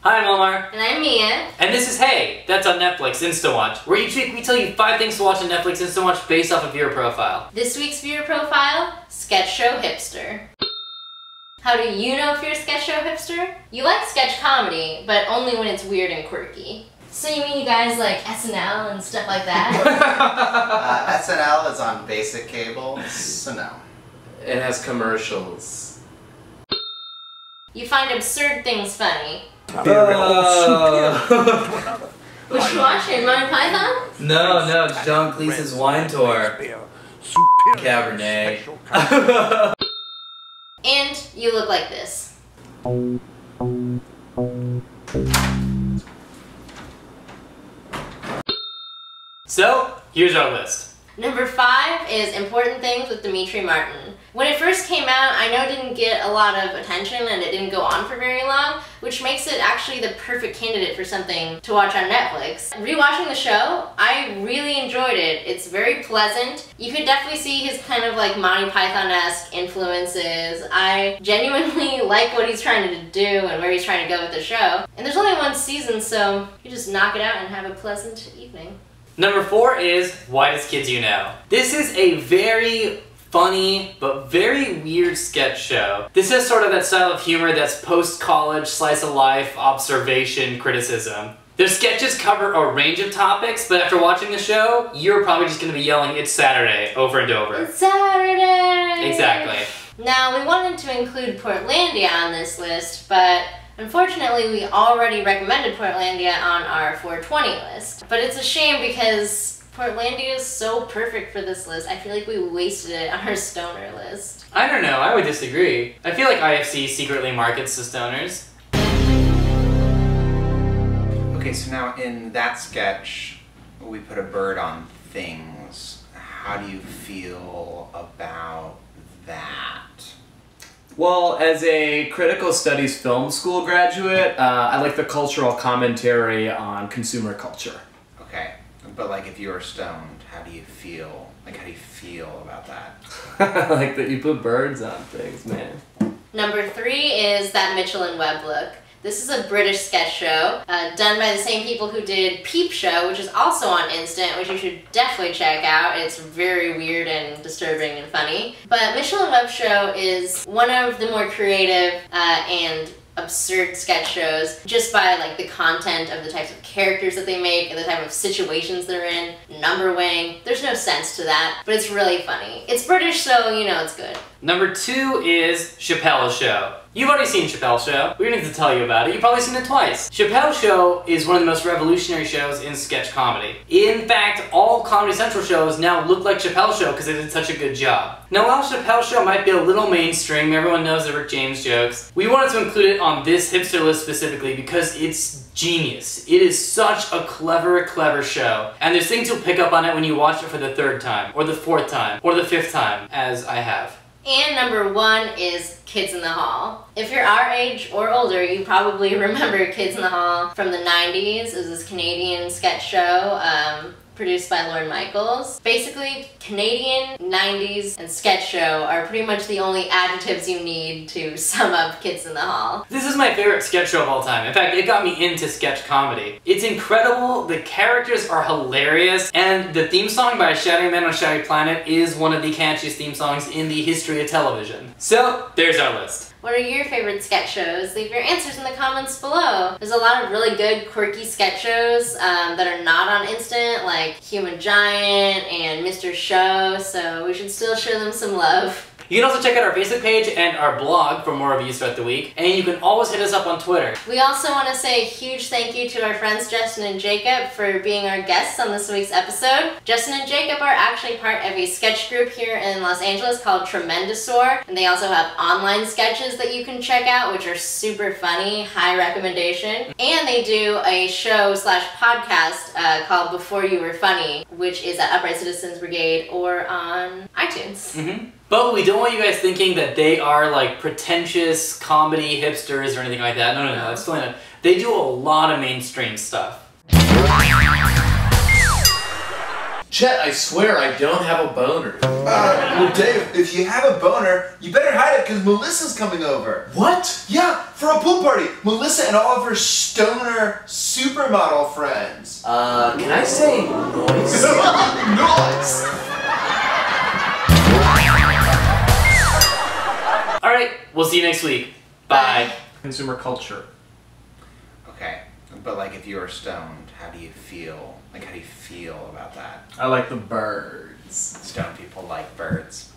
Hi, I'm Omar. And I'm Mia. And this is Hey, That's on Netflix Insta Watch, where each week we tell you 5 things to watch on Netflix Insta Watch based off of viewer profile. This week's viewer profile, sketch show hipster. How do you know if you're a sketch show hipster? You like sketch comedy, but only when it's weird and quirky. So you mean you guys like SNL and stuff like that? SNL is on basic cable, so no. It has commercials. You find absurd things funny. What you watching, Monty Python? No, John Cleese's wine tour. Cabernet. And you look like this. So, here's our list. Number 5 is Important Things with Demetri Martin. When it first came out, I know it didn't get a lot of attention and it didn't go on for very long, which makes it actually the perfect candidate for something to watch on Netflix. Rewatching the show, I really enjoyed it. It's very pleasant. You could definitely see his kind of like Monty Python-esque influences. I genuinely like what he's trying to do and where he's trying to go with the show. And there's only 1 season, so you just knock it out and have a pleasant evening. Number 4 is Whitest Kids You Know. This is a very funny, but very weird sketch show. This is sort of that style of humor that's post-college, slice-of-life, observation, criticism. Their sketches cover a range of topics, but after watching the show, you're probably just going to be yelling, "It's Saturday," over and over. It's Saturday! Exactly. Now, we wanted to include Portlandia on this list, but unfortunately, we already recommended Portlandia on our 420 list. But it's a shame because Portlandia is so perfect for this list. I feel like we wasted it on our stoner list. I don't know, I would disagree. I feel like IFC secretly markets to stoners. Okay, so now in that sketch, we put a bird on things. How do you feel about that? Well, as a critical studies film school graduate, I like the cultural commentary on consumer culture. Okay, but like if you were stoned, how do you feel? Like how do you feel about that? I like that you put birds on things, man. Number 3 is That Mitchell and Webb Look. This is a British sketch show done by the same people who did Peep Show, which is also on Instant, which you should definitely check out. It's very weird and disturbing and funny. But Mitchell and Webb Show is one of the more creative and absurd sketch shows just by like the content of the types of characters that they make and the type of situations they're in, number weighing. There's no sense to that, but it's really funny. It's British, so you know it's good. Number 2 is Chappelle Show. You've already seen Chappelle Show. We don't need to tell you about it. You've probably seen it twice. Chappelle Show is one of the most revolutionary shows in sketch comedy. In fact, all Comedy Central shows now look like Chappelle Show because they did such a good job. Now, while Chappelle Show might be a little mainstream, everyone knows the Rick James jokes, we wanted to include it on this hipster list specifically because it's genius. It is such a clever show. And there's things you'll pick up on it when you watch it for the 3rd time, or the 4th time, or the 5th time, as I have. And number 1 is Kids in the Hall. If you're our age or older, you probably remember Kids in the Hall from the 90s. It was this Canadian sketch show produced by Lorne Michaels. Basically, Canadian 90s and sketch show are pretty much the only adjectives you need to sum up Kids in the Hall. This is my favorite sketch show of all time. In fact, it got me into sketch comedy. It's incredible, the characters are hilarious, and the theme song by Shadowy Man on Shadowy Planet is one of the catchiest theme songs in the history of television. So, there's our list. What are your favorite sketch shows? Leave your answers in the comments below. There's a lot of really good, quirky sketch shows that are not on Instant, like Human Giant and Mr. Show, so we should still show them some love. You can also check out our Facebook page and our blog for more reviews throughout the week, and you can always hit us up on Twitter. We also want to say a huge thank you to our friends Justin and Jacob for being our guests on this week's episode. Justin and Jacob are actually part of a sketch group here in Los Angeles called TREMENDOSAUR, and they also have online sketches that you can check out, which are super funny, high recommendation. And they do a show/podcast called Before You Were Funny, which is at Upright Citizens Brigade or on iTunes. But we don't want you guys thinking that they are like pretentious comedy hipsters or anything like that. No, that's totally not. They do a lot of mainstream stuff. Chet, I swear I don't have a boner. Well, Dave, if you have a boner, you better hide it because Melissa's coming over. What? Yeah, for a pool party. Melissa and all of her stoner supermodel friends. Can I say noise? Nice! Alright, we'll see you next week. Bye. Consumer culture. Okay, but like if you were stoned, how do you feel? Like how do you feel about that? I like the birds. Stoned people like birds.